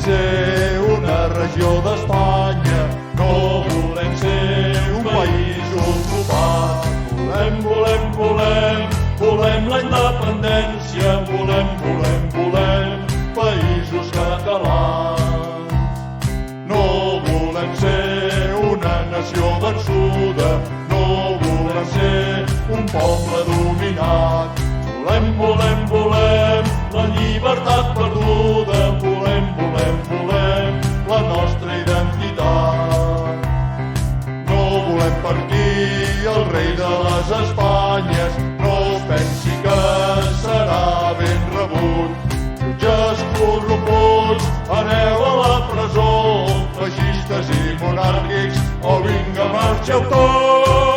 ser una regió d'Espanya, no volem ser un país ocupat. Volem la independència, volem països catalans. No volem ser una nació vençuda, no volem ser un poble dominat. Volem la llibertat perduda, volem la nostra identitat. No volem per aquí el rei de les Espanyes, no es pensi que serà ben rebut. Jutges corrupts, aneu a la presó, feixistes i monàrquics, o vinga, marxeu tots!